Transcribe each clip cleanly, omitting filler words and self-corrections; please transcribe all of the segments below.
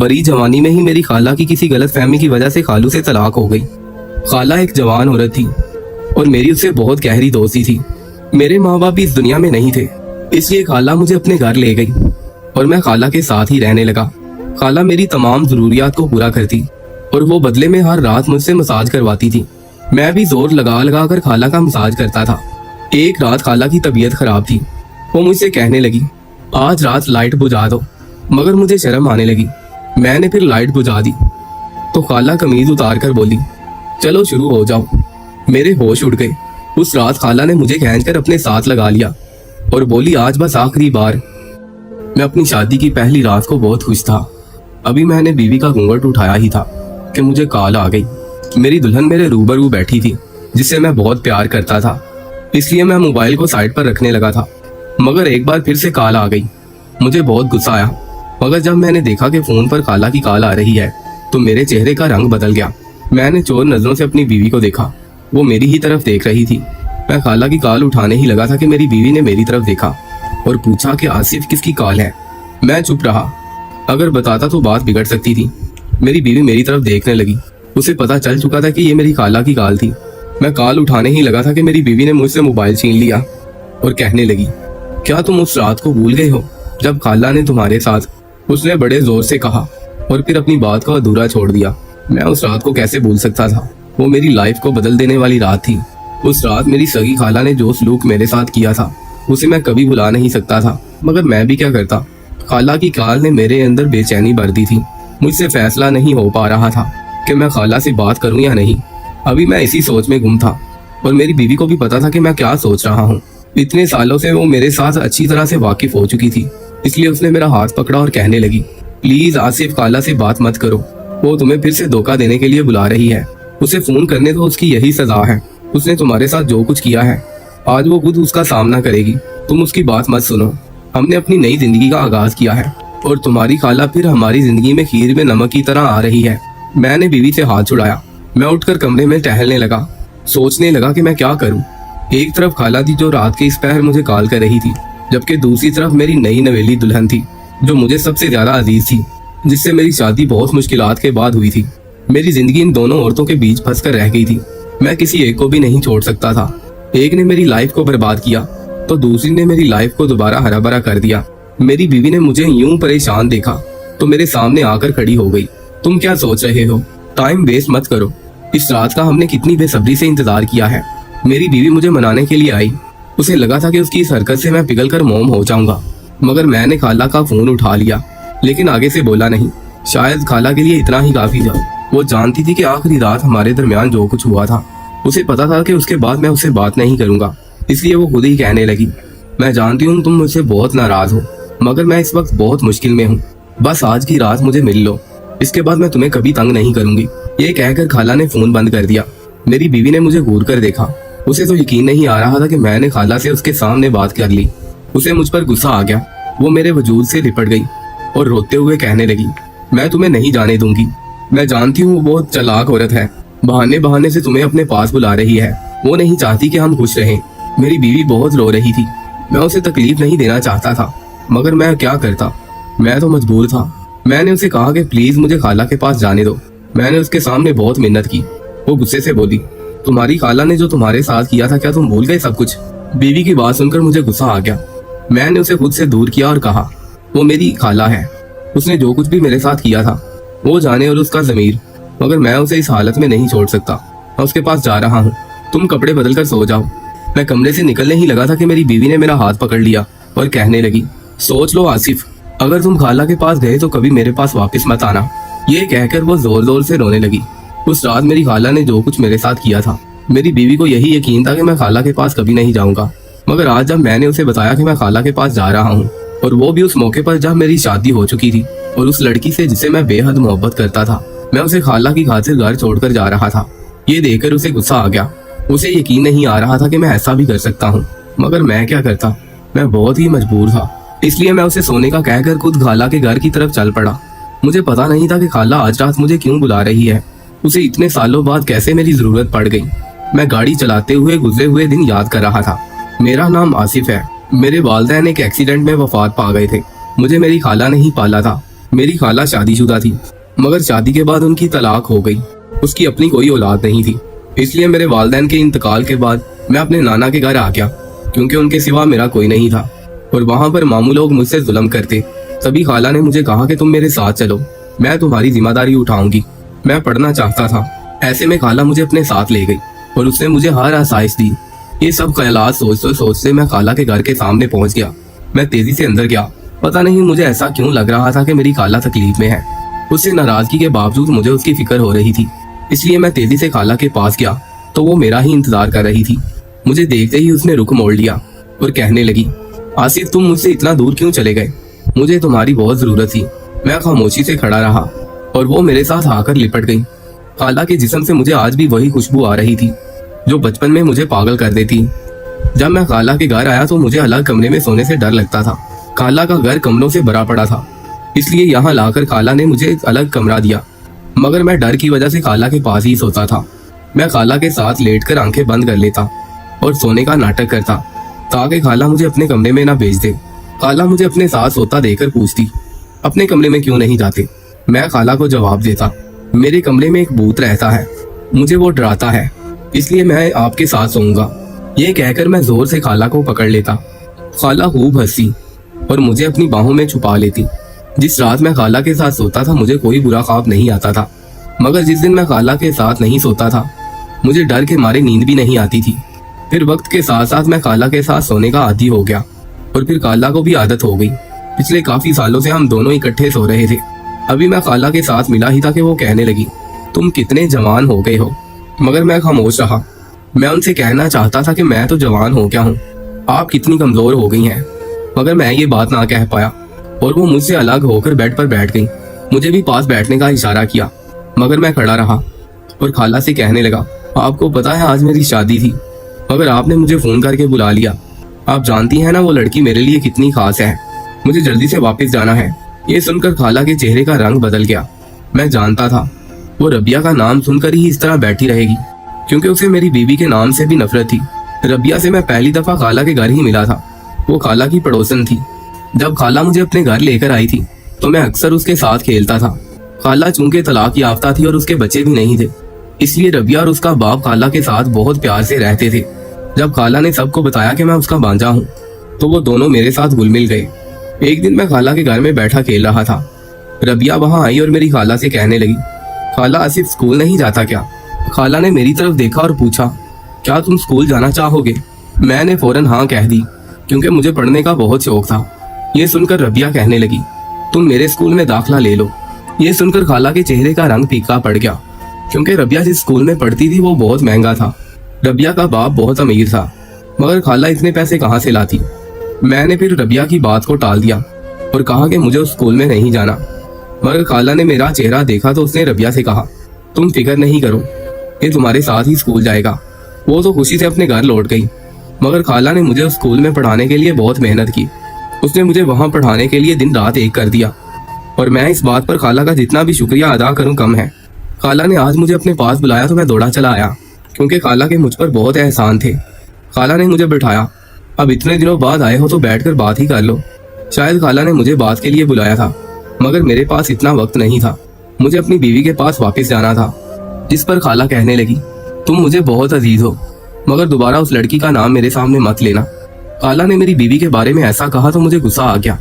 बड़ी जवानी में ही मेरी खाला की किसी गलत फहमी की वजह से खालू से तलाक हो गई। खाला एक जवान औरत थी और मेरी उससे बहुत गहरी दोस्ती थी। मेरे माँ बाप भी इस दुनिया में नहीं थे, इसलिए खाला मुझे अपने घर ले गई और मैं खाला के साथ ही रहने लगा। खाला मेरी तमाम जरूरियात को पूरा करती और वो बदले में हर रात मुझसे मसाज करवाती थी। मैं भी जोर लगा लगा कर खाला का मसाज करता था। एक रात खाला की तबीयत खराब थी। वो मुझसे कहने लगी, आज रात लाइट बुझा दो, मगर मुझे शर्म आने लगी। मैंने फिर लाइट बुझा दी तो खाला कमीज उतार कर बोली, चलो शुरू हो जाओ। मेरे होश उड़ गए। उस रात खाला ने मुझे खींचकर अपने साथ लगा लिया और बोली, आज बस आखिरी बार। मैं अपनी शादी की पहली रात को बहुत खुश था। अभी मैंने बीवी का घूंघट उठाया ही था कि मुझे कॉल आ गई। मेरी दुल्हन मेरे रूबरू बैठी थी, जिससे मैं बहुत प्यार करता था, इसलिए मैं मोबाइल को साइड पर रखने लगा था। मगर एक बार फिर से कॉल आ गई। मुझे बहुत गुस्सा आया, मगर जब मैंने देखा कि फोन पर खाला की कॉल आ रही है तो मेरे चेहरे का रंग बदल गया। मैंने चोर नजरों से अपनी बीवी को देखा। वो मेरी ही तरफ देख रही थी। मैं खाला की कॉल उठाने ही लगा था कि मेरी बीवी ने मेरी तरफ देखा और पूछा कि आसिफ किसकी कॉल है। मैं चुप रहा, अगर बताता तो बात बिगड़ सकती थी। मेरी बीवी मेरी तरफ देखने लगी। उसे पता चल चुका था कि ये मेरी खाला की कॉल थी। मैं कॉल उठाने ही लगा था कि मेरी बीवी ने मुझसे मोबाइल छीन लिया और कहने लगी, क्या तुम उस रात को भूल गए हो जब खाला ने तुम्हारे साथ? उसने बड़े जोर से कहा और फिर अपनी बात को अधूरा छोड़ दिया। मैं उस रात को कैसे भूल सकता था? वो मेरी लाइफ को बदल देने वाली रात थी। उस रात मेरी सगी खाला ने जो सलूक मेरे साथ किया था उसे मैं कभी भुला नहीं सकता था। मगर मैं भी क्या करता? खाला की कॉल ने मेरे अंदर बेचैनी भर दी थी। मुझसे फैसला नहीं हो पा रहा था कि मैं खाला से बात करूं या नहीं। अभी मैं इसी सोच में गुम था और मेरी बीवी को भी पता था कि मैं क्या सोच रहा हूँ। इतने सालों से वो मेरे साथ अच्छी तरह से वाकिफ हो चुकी थी, इसलिए उसने मेरा हाथ पकड़ा और कहने लगी, प्लीज आसिफ, खाला से बात मत करो। वो तुम्हें फिर से धोखा देने के लिए बुला रही है। उसे फोन करने दो, उसकी यही सजा है। उसने तुम्हारे साथ जो कुछ किया है आज वो खुद उसका सामना करेगी। तुम उसकी बात मत सुनो। हमने अपनी नई जिंदगी का आगाज किया है और तुम्हारी खाला फिर हमारी जिंदगी में खीर में नमक की तरह आ रही है। मैंने बीवी से हाथ छुड़ाया। मैं उठकर कमरे में टहलने लगा, सोचने लगा कि मैं क्या करूं। एक तरफ खाला थी जो रात के इस पहर मुझे कॉल कर रही थी, जबकि दूसरी तरफ मेरी नई नवेली दुल्हन थी जो मुझे सबसे ज्यादा अजीज थी, जिससे मेरी शादी बहुत मुश्किलात के बाद हुई थी। मेरी जिंदगी इन दोनों औरतों के बीच फंस कर रह गई थी। मैं किसी एक को भी नहीं छोड़ सकता था। एक ने मेरी लाइफ को बर्बाद किया तो दूसरी ने मेरी लाइफ को दोबारा हरा भरा कर दिया। मेरी बीवी ने मुझे यूं परेशान देखा तो मेरे सामने आकर खड़ी हो गई। तुम क्या सोच रहे हो? टाइम वेस्ट मत करो। इस रात का हमने कितनी बेसब्री से इंतजार किया है। मेरी बीवी मुझे मनाने के लिए आई। उसे लगा था कि उसकी इस हरकत से मैं पिघल कर मोम हो जाऊंगा, मगर मैंने खाला का फोन उठा लिया, लेकिन आगे से बोला नहीं। शायद खाला के लिए इतना ही काफी था। वो जानती थी कि आखिरी रात हमारे दरमियान जो कुछ हुआ था, उसे पता था कि उसके बाद मैं उससे बात नहीं करूंगा, इसलिए वो खुद ही कहने लगी, मैं जानती हूँ तुम मुझसे बहुत नाराज हो, मगर मैं इस वक्त बहुत मुश्किल में हूँ। बस आज की रात मुझे मिल लो, इसके बाद मैं तुम्हें कभी तंग नहीं करूंगी। ये कहकर खाला ने फोन बंद कर दिया। मेरी बीवी ने मुझे घूर कर देखा। उसे तो यकीन नहीं आ रहा था कि मैंने खाला से उसके सामने बात कर ली। उसे मुझ पर गुस्सा आ गया। वो मेरे वजूद से लिपट गई और रोते हुए कहने लगी, मैं तुम्हें नहीं जाने दूंगी। मैं जानती हूँ वो बहुत चालाक औरत है, बहाने बहाने से तुम्हें अपने पास बुला रही है। वो नहीं चाहती कि हम खुश रहें। मेरी बीवी बहुत रो रही थी। मैं उसे तकलीफ नहीं देना चाहता था, मगर मैं क्या करता? मैं तो मजबूर था। मैंने उसे कहा कि प्लीज मुझे खाला के पास जाने दो। मैंने उसके सामने बहुत मिन्नत की। वो गुस्से से बोली, तुम्हारी खाला ने जो तुम्हारे साथ किया था, क्या तुम भूल गए सब कुछ? बीवी की बात सुनकर मुझे गुस्सा आ गया। मैंने उसे खुद से दूर किया और कहा, वो मेरी खाला है। उसने जो कुछ भी मेरे साथ किया था वो जाने और उसका ज़मीर, मगर मैं उसे इस हालत में नहीं छोड़ सकता। मैं उसके पास जा रहा हूँ, तुम कपड़े बदल कर सो जाओ। मैं कमरे से निकलने ही लगा था कि मेरी बीवी ने मेरा हाथ पकड़ लिया और कहने लगी, सोच लो आसिफ, अगर तुम खाला के पास गए तो कभी मेरे पास वापस मत आना। ये कहकर वो जोर जोर से रोने लगी। उस रात मेरी खाला ने जो कुछ मेरे साथ किया था, मेरी बीवी को यही यकीन था कि मैं खाला के पास कभी नहीं जाऊंगा। मगर आज जब मैंने उसे बताया कि मैं खाला के पास जा रहा हूँ, और वो भी उस मौके पर जब मेरी शादी हो चुकी थी और उस लड़की से जिसे मैं बेहद मोहब्बत करता था, मैं उसे खाला की खातिर घर छोड़कर जा रहा था। ये देखकर उसे गुस्सा आ गया। उसे यकीन नहीं आ रहा था कि मैं ऐसा भी कर सकता हूँ, मगर मैं क्या करता? मैं बहुत ही मजबूर था। इसलिए मैं उसे सोने का कहकर खुद खाला के घर की तरफ चल पड़ा। मुझे पता नहीं था कि खाला आज रात मुझे क्यों बुला रही है। उसे इतने सालों बाद कैसे मेरी जरूरत पड़ गई। मैं गाड़ी चलाते हुए गुजरे हुए दिन याद कर रहा था। मेरा नाम आसिफ है। मेरे वालिदैन एक एक्सीडेंट में वफात पा गए थे। मुझे मेरी खाला ने ही पाला था। मेरी खाला शादीशुदा थी, मगर शादी के बाद उनकी तलाक हो गई। उसकी अपनी कोई औलाद नहीं थी, इसलिए मेरे वालिदैन के इंतकाल के बाद मैं अपने नाना के घर आ गया, क्योंकि उनके सिवा मेरा कोई नहीं था और वहाँ पर मामू लोग मुझसे जुल्म करते। तभी खाला ने मुझे कहा कि तुम मेरे साथ चलो, मैं तुम्हारी जिम्मेदारी उठाऊंगी। मैं पढ़ना चाहता था। ऐसे में खाला मुझे अपने साथ ले गई और उसने मुझे हर आसाइश दी। ये सब ख्यालात सोचते सोचते मैं खाला के घर के सामने पहुंच गया। मैं तेजी से अंदर गया। पता नहीं मुझे ऐसा क्यों लग रहा था कि मेरी खाला तकलीफ में है। उससे नाराजगी के बावजूद मुझे उसकी फिक्र हो रही थी, इसलिए मैं तेजी से खाला के पास गया तो वो मेरा ही इंतजार कर रही थी। मुझे देखते ही उसने रुख मोड़ लिया और कहने लगी, आसिफ तुम मुझसे इतना दूर क्यों चले गए? मुझे तुम्हारी बहुत जरूरत थी। मैं खामोशी से खड़ा रहा और वो मेरे साथ आकर लिपट गई। खाला के जिस्म से मुझे आज भी वही खुशबू आ रही थी जो बचपन में मुझे पागल कर देती। जब मैं खाला के घर आया तो मुझे अलग कमरे में सोने से डर लगता था। खाला का घर कमरों से भरा पड़ा था, इसलिए यहाँ लाकर खाला ने मुझे एक अलग कमरा दिया, मगर मैं डर की वजह से खाला के पास ही सोता था। मैं खाला के साथ लेटकर आंखें बंद कर लेता और सोने का नाटक करता ताकि खाला मुझे अपने कमरे में ना भेज दे। खाला मुझे अपने साथ सोता देखकर पूछती, अपने कमरे में क्यों नहीं जाते? मैं खाला को जवाब देता, मेरे कमरे में एक भूत रहता है, मुझे वो डराता है, इसलिए मैं आपके साथ सोऊंगा। ये कहकर मैं जोर से खाला को पकड़ लेता। खाला खूब हंसी और मुझे अपनी बाहों में छुपा लेती। जिस रात मैं खाला के साथ सोता था मुझे कोई बुरा ख्वाब नहीं आता था, मगर जिस दिन मैं खाला के साथ नहीं सोता था मुझे डर के मारे नींद भी नहीं आती थी। फिर वक्त के साथ साथ मैं खाला के साथ सोने का आदी हो गया और फिर खाला को भी आदत हो गई। पिछले काफी सालों से हम दोनों इकट्ठे सो रहे थे। अभी मैं खाला के साथ मिला ही था कि वो कहने लगी, तुम कितने जवान हो गए हो। मगर मैं खामोश रहा। मैं उनसे कहना चाहता था कि मैं तो जवान हो गया हूँ, आप कितनी कमजोर हो गई हैं, मगर मैं ये बात ना कह पाया और वो मुझसे अलग होकर बेड पर बैठ गई। मुझे भी पास बैठने का इशारा किया, मगर मैं खड़ा रहा और खाला से कहने लगा, आपको पता है आज मेरी शादी थी, मगर आपने मुझे फोन करके बुला लिया। आप जानती हैं ना वो लड़की मेरे लिए कितनी खास है, मुझे जल्दी से वापस जाना है। ये सुनकर खाला के चेहरे का रंग बदल गया। मैं जानता था वो रबिया का नाम सुनकर ही इस तरह बैठी रहेगी, क्योंकि उसे मेरी बीवी के नाम से भी नफरत थी। रबिया से मैं पहली दफा खाला के घर ही मिला था। वो खाला की पड़ोसन थी। जब खाला मुझे अपने घर लेकर आई थी तो मैं अक्सर उसके साथ खेलता था। खाला चूंकि तलाक याफ्ता थी और उसके बच्चे भी नहीं थे, इसलिए रबिया और उसका बाप खाला के साथ बहुत प्यार से रहते थे। जब खाला ने सबको बताया कि मैं उसका भांजा हूँ तो वो दोनों मेरे साथ घुल मिल गए। एक दिन मैं खाला के घर में बैठा खेल रहा था। रबिया वहां आई और मेरी खाला से कहने लगी, खाला आसिफ स्कूल नहीं जाता क्या? खाला ने मेरी तरफ देखा और पूछा, क्या तुम स्कूल जाना चाहोगे? मैंने फौरन हाँ कह दी, क्योंकि मुझे पढ़ने का बहुत शौक था। ये सुनकर रबिया कहने लगी, तुम मेरे स्कूल में दाखिला ले लो। ये सुनकर खाला के चेहरे का रंग फीका पड़ गया, क्योंकि रबिया जिस स्कूल में पढ़ती थी वो बहुत महंगा था। रबिया का बाप बहुत अमीर था, मगर खाला इतने पैसे कहाँ से लाती? मैंने फिर रबिया की बात को टाल दिया और कहा कि मुझे उस स्कूल में नहीं जाना। मगर खाला ने मेरा चेहरा देखा तो उसने रबिया से कहा, तुम फिक्र नहीं करो, ये तुम्हारे साथ ही स्कूल जाएगा। वो तो खुशी से अपने घर लौट गई। मगर खाला ने मुझे उस स्कूल में पढ़ाने के लिए बहुत मेहनत की। उसने मुझे वहां पढ़ाने के लिए दिन रात एक कर दिया और मैं इस बात पर खाला का जितना भी शुक्रिया अदा करूं कम है। खाला ने आज मुझे अपने पास बुलाया तो मैं दौड़ा चला आया, क्योंकि खाला के मुझ पर बहुत एहसान थे। खाला ने मुझे बिठाया, अब इतने दिनों बाद आए हो तो बैठकर बात ही कर लो। शायद खाला ने मुझे बात के लिए बुलाया था, मगर मेरे पास इतना वक्त नहीं था। मुझे अपनी बीवी के पास वापस जाना था। जिस पर खाला कहने लगी, तुम मुझे बहुत अजीज हो, मगर दोबारा उस लड़की का नाम मेरे सामने मत लेना। खाला ने मेरी बीवी के बारे में ऐसा कहा तो मुझे गुस्सा आ गया।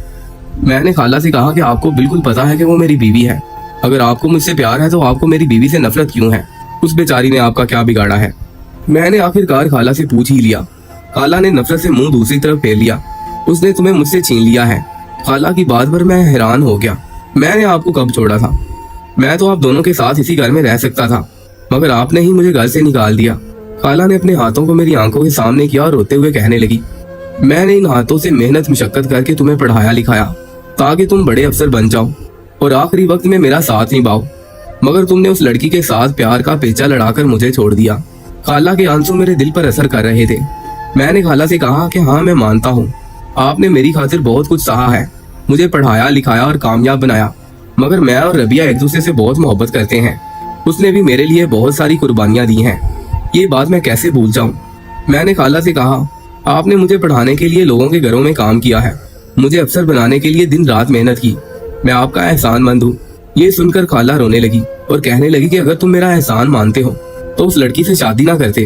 मैंने खाला से कहा कि आपको बिल्कुल पता है कि वो मेरी बीवी है। अगर आपको मुझसे प्यार है तो आपको मेरी बीवी से नफरत क्यों है? उस बेचारी ने आपका क्या बिगाड़ा है? मैंने आखिरकार खाला से पूछ ही लिया। खाला ने नफरत से मुंह दूसरी तरफ फेर लिया। उसने तुम्हें मुझसे छीन लिया है। खाला की बात पर मैं हैरान हो गया। मैंने आपको कब छोड़ा था? मैं तो आप दोनों के साथ इसी घर में रह सकता था, मगर आपने ही मुझे घर से निकाल दिया। खाला ने अपने हाथों को मेरी आंखों के सामने किया और रोते हुए कहने लगी, मैंने इन हाथों से मेहनत मशक्कत करके तुम्हें पढ़ाया लिखाया ताकि तुम बड़े अफसर बन जाओ और आखिरी वक्त में मेरा साथ निभाओ, मगर तुमने उस लड़की के साथ प्यार का पेचा लड़ाकर मुझे छोड़ दिया। खाला के आंसू मेरे दिल पर असर कर रहे थे। मैंने खाला से कहा कि हाँ मैं मानता हूँ, आपने मेरी खातिर बहुत कुछ सहा है, मुझे पढ़ाया लिखाया और कामयाब बनाया, मगर मैं और रबिया एक दूसरे से बहुत मोहब्बत करते हैं। उसने भी मेरे लिए बहुत सारी कुर्बानियां दी हैं, ये बात मैं कैसे भूल जाऊं। मैंने खाला से कहा, आपने मुझे पढ़ाने के लिए लोगों के घरों में काम किया है, मुझे अफसर बनाने के लिए दिन रात मेहनत की, मैं आपका एहसानमंद हूँ। ये सुनकर खाला रोने लगी और कहने लगी कि अगर तुम मेरा एहसान मानते हो तो उस लड़की से शादी ना करते।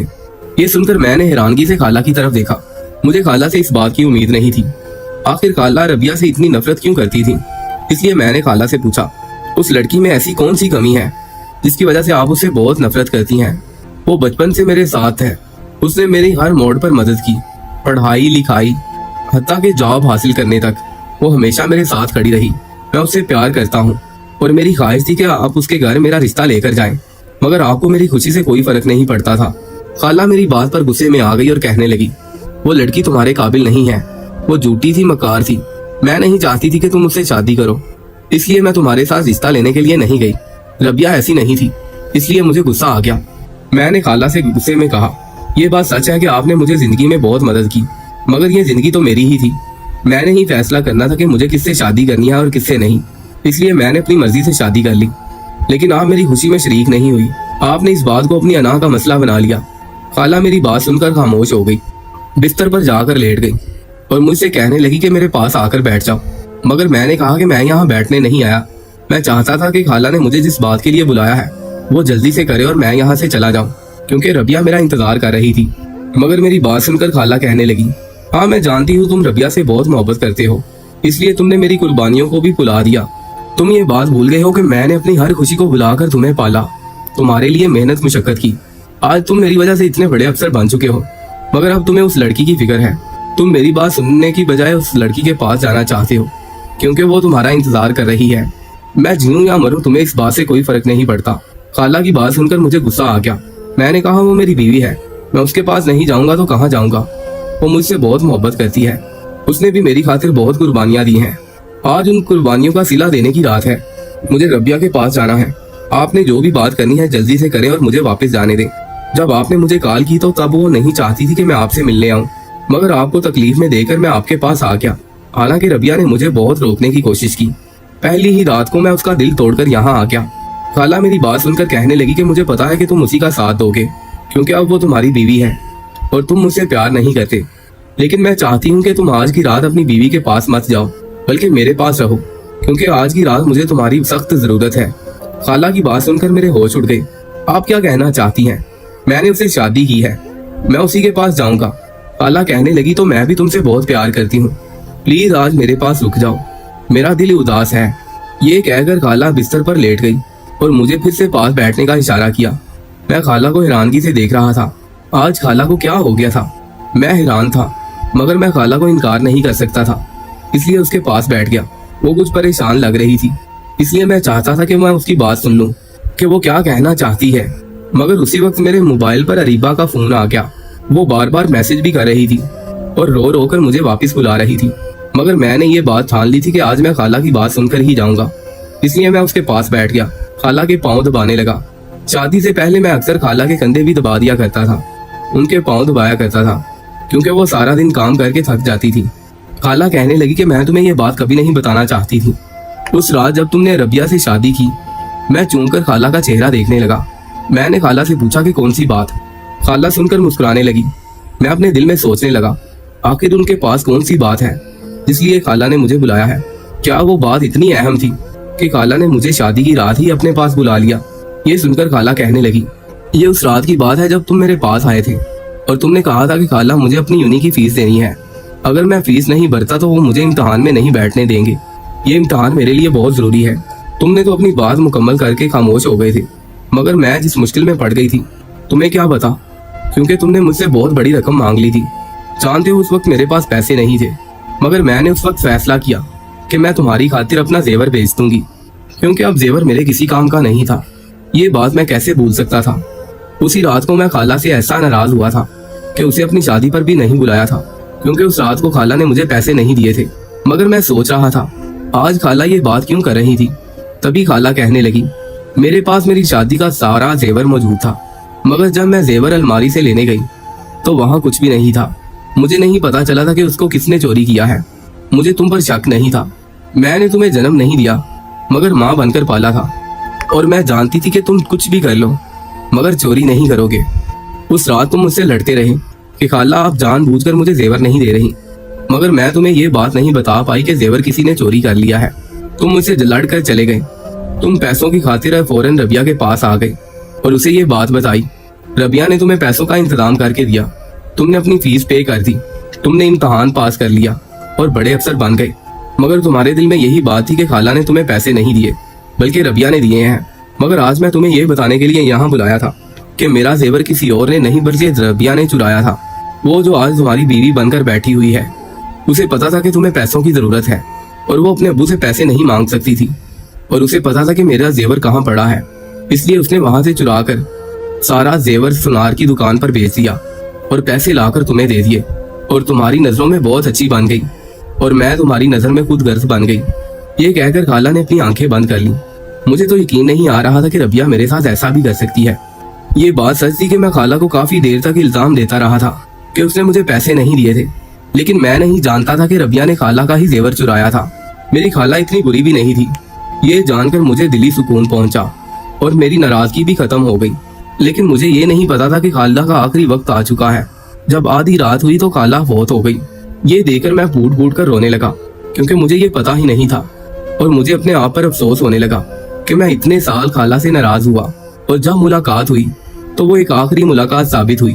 ये सुनकर मैंने हैरानगी से खाला की तरफ देखा। मुझे खाला से इस बात की उम्मीद नहीं थी। आखिर खाला रबिया से इतनी नफरत क्यों करती थी? इसलिए मैंने खाला से पूछा, उस लड़की में ऐसी कौन सी कमी है जिसकी वजह से आप उससे बहुत नफरत करती हैं? वो बचपन से मेरे साथ है। उसने मेरी हर मोड़ पर मदद की, पढ़ाई लिखाई हत्ता के जॉब हासिल करने तक वो हमेशा मेरे साथ खड़ी रही। मैं उससे प्यार करता हूँ और मेरी ख्वाहिश थी कि आप उसके घर मेरा रिश्ता लेकर जाएं, मगर आपको मेरी खुशी से कोई फर्क नहीं पड़ता था। खाला मेरी बात पर गुस्से में आ गई और कहने लगी, वो लड़की तुम्हारे काबिल नहीं है, वो झूठी थी, मकार थी। मैं नहीं चाहती थी कि तुम उससे शादी करो, इसलिए मैं तुम्हारे साथ रिश्ता लेने के लिए नहीं गई। रबिया ऐसी नहीं थी, इसलिए मुझे गुस्सा आ गया। मैंने खाला से गुस्से में कहा, ये बात सच है कि आपने मुझे जिंदगी में बहुत मदद की, मगर ये जिंदगी तो मेरी ही थी। मैंने ही फैसला करना था कि मुझे किससे शादी करनी है और किससे नहीं, इसलिए मैंने अपनी मर्जी से शादी कर ली। लेकिन आप मेरी खुशी में शरीक नहीं हुई, आपने इस बात को अपनी अना का मसला बना लिया। खाला मेरी बात सुनकर खामोश हो गई, बिस्तर पर जाकर लेट गई और मुझसे कहने लगी कि मेरे पास आकर बैठ जाओ। मगर मैंने कहा कि मैं यहाँ बैठने नहीं आया। मैं चाहता था कि खाला ने मुझे जिस बात के लिए बुलाया है वो जल्दी से करे और मैं यहाँ से चला जाऊँ, क्योंकि रबिया मेरा इंतजार कर रही थी। मगर मेरी बात सुनकर खाला कहने लगी, हाँ मैं जानती हूँ तुम रबिया से बहुत मोहब्बत करते हो, इसलिए तुमने मेरी कुर्बानियों को भी भुला दिया। तुम ये बात भूल गए हो कि मैंने अपनी हर खुशी को भुलाकर तुम्हें पाला, तुम्हारे लिए मेहनत मुशक्कत की। आज तुम मेरी वजह से इतने बड़े अफसर बन चुके हो, मगर अब तुम्हें उस लड़की की फिक्र है। तुम मेरी बात सुनने की बजाय उस लड़की के पास जाना चाहते हो, क्योंकि वो तुम्हारा इंतजार कर रही है। मैं जीऊं या मरूं तुम्हें इस बात से कोई फर्क नहीं पड़ता। खाला की बात सुनकर मुझे गुस्सा आ गया। मैंने कहा, वो मेरी बीवी है, मैं उसके पास नहीं जाऊंगा तो कहाँ जाऊंगा? वो मुझसे बहुत मोहब्बत करती है, उसने भी मेरी खातिर बहुत कुर्बानियां दी हैं। आज उन कुर्बानियों का सिला देने की रात है। मुझे रबिया के पास जाना है। आपने जो भी बात करनी है जल्दी से करें और मुझे वापस जाने दें। जब आपने मुझे कॉल की तो तब वो नहीं चाहती थी कि मैं आपसे मिलने आऊं, मगर आपको तकलीफ में देकर मैं आपके पास आ गया। हालांकि रबिया ने मुझे बहुत रोकने की कोशिश की। पहली ही रात को मैं उसका दिल तोड़कर यहाँ आ गया। खाला मेरी बात सुनकर कहने लगी कि मुझे पता है कि तुम उसी का साथ दोगे, क्योंकि अब वो तुम्हारी बीवी है और तुम मुझसे प्यार नहीं करते। लेकिन मैं चाहती हूँ कि तुम आज की रात अपनी बीवी के पास मत जाओ, बल्कि मेरे पास रहो, क्योंकि आज की रात मुझे तुम्हारी सख्त जरूरत है। खाला की बात सुनकर मेरे होश उड़ गए। आप क्या कहना चाहती हैं? मैंने उससे शादी की है, मैं उसी के पास जाऊंगा। खाला कहने लगी, तो मैं भी तुमसे बहुत प्यार करती हूँ, प्लीज आज मेरे पास रुक जाओ, मेरा दिल उदास है। ये कहकर खाला बिस्तर पर लेट गई और मुझे फिर से पास बैठने का इशारा किया। मैं खाला को हैरानगी से देख रहा था। आज खाला को क्या हो गया था? मैं हैरान था, मगर मैं खाला को इनकार नहीं कर सकता था, इसलिए उसके पास बैठ गया। वो कुछ परेशान लग रही थी, इसलिए मैं चाहता था कि मैं उसकी बात सुन लूं कि वो क्या कहना चाहती है। मगर उसी वक्त मेरे मोबाइल पर अरीबा का फोन आ गया। वो बार बार मैसेज भी कर रही थी और रो रो कर मुझे वापस बुला रही थी। मगर मैंने ये बात ठान ली थी कि आज मैं खाला की बात सुनकर ही जाऊंगा, इसलिए मैं उसके पास बैठ गया। खाला के पाँव दबाने लगा। शादी से पहले मैं अक्सर खाला के कंधे भी दबा दिया करता था, उनके पाँव दबाया करता था, क्योंकि वो सारा दिन काम करके थक जाती थी। खाला कहने लगी कि मैं तुम्हें ये बात कभी नहीं बताना चाहती थी। उस रात जब तुमने रबिया से शादी की, मैं चूम कर खाला का चेहरा देखने लगा। मैंने खाला से पूछा कि कौन सी बात? खाला सुनकर मुस्कुराने लगी। मैं अपने दिल में सोचने लगा, आखिर उनके पास कौन सी बात है जिसलिए खाला ने मुझे बुलाया है? क्या वो बात इतनी अहम थी कि खाला ने मुझे शादी की रात ही अपने पास बुला लिया? ये सुनकर खाला कहने लगी, ये उस रात की बात है जब तुम मेरे पास आए थे और तुमने कहा था कि खाला मुझे अपनी यूनी की फीस देनी है, अगर मैं फीस नहीं भरता तो वो मुझे इम्तिहान में नहीं बैठने देंगे। ये इम्तिहान मेरे लिए बहुत जरूरी है। तुमने तो अपनी बात मुकम्मल करके खामोश हो गए थे, मगर मैं जिस मुश्किल में पड़ गई थी तुम्हें क्या बता, क्योंकि तुमने मुझसे बहुत बड़ी रकम मांग ली थी। जानते हो उस वक्त मेरे पास पैसे नहीं थे, मगर मैंने उस वक्त फैसला किया कि मैं तुम्हारी खातिर अपना जेवर बेच दूंगी, क्योंकि अब जेवर मेरे किसी काम का नहीं था। ये बात मैं कैसे भूल सकता था? उसी रात को मैं खाला से ऐसा नाराज हुआ था कि उसे अपनी शादी पर भी नहीं बुलाया था, क्योंकि उस रात को खाला ने मुझे पैसे नहीं दिए थे। मगर मैं सोच रहा था आज खाला ये बात क्यों कर रही थी। तभी खाला कहने लगी, मेरे पास मेरी शादी का सारा जेवर मौजूद था, मगर जब मैं जेवर अलमारी से लेने गई तो वहाँ कुछ भी नहीं था। मुझे नहीं पता चला था कि उसको किसने चोरी किया है। मुझे तुम पर शक नहीं था। मैंने तुम्हें जन्म नहीं दिया, मगर माँ बनकर पाला था, और मैं जानती थी कि तुम कुछ भी कर लो मगर चोरी नहीं करोगे। उस रात तुम मुझसे लड़ते रहे कि खाला आप जानबूझकर मुझे जेवर नहीं दे रही, मगर मैं तुम्हें ये बात नहीं बता पाई कि जेवर किसी ने चोरी कर लिया है। तुम मुझसे लड़ कर चले गए। तुम पैसों की खातिर फौरन रबिया के पास आ गए और उसे ये बात बताई। रबिया ने तुम्हें पैसों का इंतजाम करके दिया। तुमने अपनी फीस पे कर दी, तुमने इम्तहान पास कर लिया और बड़े अफसर बन गए। मगर तुम्हारे दिल में यही बात थी कि खाला ने तुम्हें पैसे नहीं दिए बल्कि रबिया ने दिए हैं। मगर आज मैं तुम्हें यह बताने के लिए यहाँ बुलाया था कि मेरा जेवर किसी और ने नहीं बल्कि रबिया ने चुराया था। वो जो आज तुम्हारी बीवी बनकर बैठी हुई है, उसे पता था कि तुम्हें पैसों की जरूरत है और वो अपने अब्बू से पैसे नहीं मांग सकती थी, और उसे पता था कि मेरा जेवर कहाँ पड़ा है, इसलिए उसने वहां से चुरा कर सारा जेवर सुनार की दुकान पर बेच दिया और पैसे लाकर तुम्हें दे दिए, और तुम्हारी नजरों में बहुत अच्छी बन गई और मैं तुम्हारी नजर में खुद गर्ज बन गई। ये कहकर खाला ने अपनी आंखें बंद कर ली। मुझे तो यकीन नहीं आ रहा था कि रबिया मेरे साथ ऐसा भी कर सकती है। ये बात सच थी कि मैं खाला को काफी देर तक इल्जाम देता रहा था कि उसने मुझे पैसे नहीं दिए थे, लेकिन मैं नहीं जानता था कि रबिया ने खाला का ही जेवर चुराया था। मेरी खाला इतनी बुरी भी नहीं थी। ये जानकर मुझे दिली सुकून पहुंचा और मेरी नाराजगी भी खत्म हो गई। लेकिन मुझे ये नहीं पता था कि खाला का आखिरी वक्त आ चुका है। जब आधी रात हुई तो खाला फौत हो गई। ये देखकर मैं फूट फूट कर रोने लगा, क्योंकि मुझे ये पता ही नहीं था और मुझे अपने आप पर अफसोस होने लगा कि मैं इतने साल खाला से नाराज हुआ, और जब मुलाकात हुई तो वो एक आखिरी मुलाकात साबित हुई।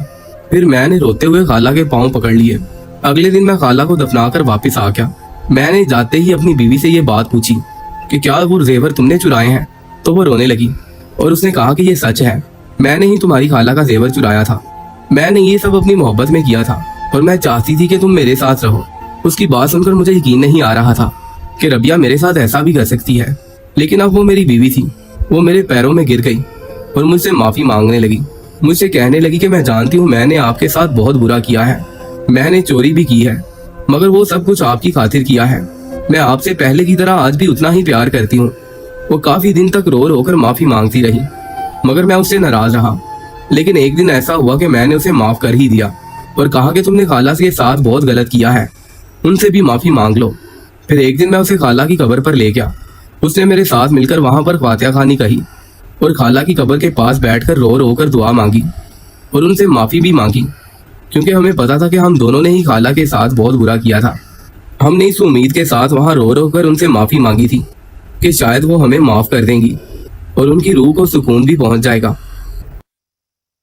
फिर मैंने रोते हुए खाला के पांव पकड़ लिए। अगले दिन मैं खाला को दफना कर वापिस आ गया। मैंने जाते ही अपनी बीवी से ये बात पूछी कि क्या वो जेवर तुमने चुराए हैं, तो वो रोने लगी और उसने कहा कि ये सच है, मैंने ही तुम्हारी खाला का जेवर चुराया था। मैंने ये सब अपनी मोहब्बत में किया था और मैं चाहती थी कि तुम मेरे साथ रहो। उसकी बात सुनकर मुझे यकीन नहीं आ रहा था कि रबिया मेरे साथ ऐसा भी कर सकती है। लेकिन अब वो मेरी बीवी थी। वो मेरे पैरों में गिर गई और मुझसे माफी मांगने लगी। मुझसे कहने लगी कि मैं जानती हूँ मैंने आपके साथ बहुत बुरा किया है, मैंने चोरी भी की है, मगर वो सब कुछ आपकी खातिर किया है। मैं आपसे पहले की तरह आज भी उतना ही प्यार करती हूँ। वो काफी दिन तक रो रो कर माफी मांगती रही, मगर मैं उससे नाराज रहा। लेकिन एक दिन ऐसा हुआ कि मैंने उसे माफ कर ही दिया और कहा कि तुमने खाला के साथ बहुत गलत किया है, उनसे भी माफी मांग लो। फिर एक दिन मैं उसे खाला की कब्र पर ले गया। उसने मेरे साथ मिलकर वहां पर फातिहा खानी कही और खाला की कब्र के पास बैठकर रो रो कर दुआ मांगी और उनसे माफी भी मांगी, क्योंकि हमें पता था कि हम दोनों ने ही खाला के साथ बहुत बुरा किया था। हमने इस उम्मीद के साथ वहां रो रो कर उनसे माफी मांगी थी कि शायद वो हमें माफ कर देंगी और उनकी रूह को सुकून भी पहुंच जाएगा।